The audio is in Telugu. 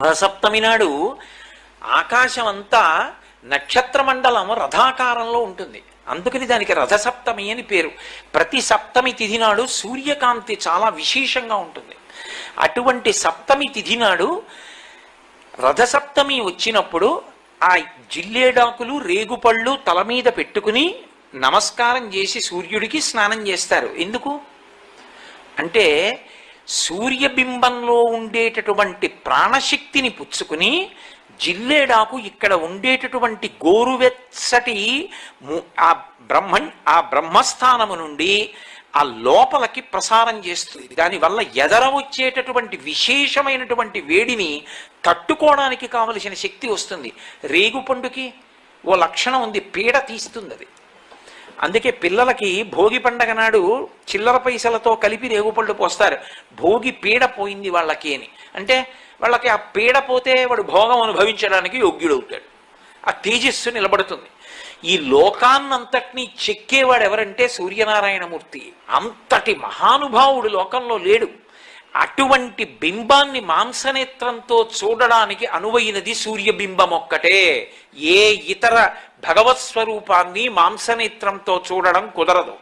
రథసప్తమి నాడు ఆకాశం అంతా నక్షత్ర మండలం రథాకారంలో ఉంటుంది. అందుకని దానికి రథసప్తమి అని పేరు. ప్రతి సప్తమి తిథి నాడు సూర్యకాంతి చాలా విశేషంగా ఉంటుంది. అటువంటి సప్తమి తిథి నాడు రథసప్తమి వచ్చినప్పుడు ఆ జిల్లేడాకులు రేగుపళ్ళు తల మీద పెట్టుకుని నమస్కారం చేసి సూర్యుడికి స్నానం చేస్తారు. ఎందుకు అంటే సూర్యబింబంలో ఉండేటటువంటి ప్రాణశక్తిని పుచ్చుకుని జిల్లేడాకు ఇక్కడ ఉండేటటువంటి గోరువెచ్చటి ఆ బ్రహ్మస్థానము నుండి ఆ లోపలికి ప్రసారం చేస్తుంది. దానివల్ల ఎదర వచ్చేటటువంటి విశేషమైనటువంటి వేడిని తట్టుకోవడానికి కావలసిన శక్తి వస్తుంది. రేగుపండుకి ఓ లక్షణం ఉంది, పీడ తీస్తుంది అది. అందుకే పిల్లలకి భోగి పండగ నాడు చిల్లర పైసలతో కలిపి రేగుపళ్ళు పోస్తారు. భోగి పీడ పోయింది వాళ్ళకి అని. అంటే వాళ్ళకి ఆ పీడ పోతే వాడు భోగం అనుభవించడానికి యోగ్యుడవుతాడు, ఆ తేజస్సు నిలబడుతుంది. ఈ లోకాన్నంతటినీ చెక్కేవాడు ఎవరంటే సూర్యనారాయణమూర్తి. అంతటి మహానుభావుడు లోకంలో లేడు. అటువంటి బింబాన్ని మాంసనేత్రంతో చూడడానికి అనువైనది సూర్యబింబం ఒక్కటే. ఏ ఇతర భగవత్ స్వరూపాన్ని మాంసనేత్రంతో చూడడం కుదరదు.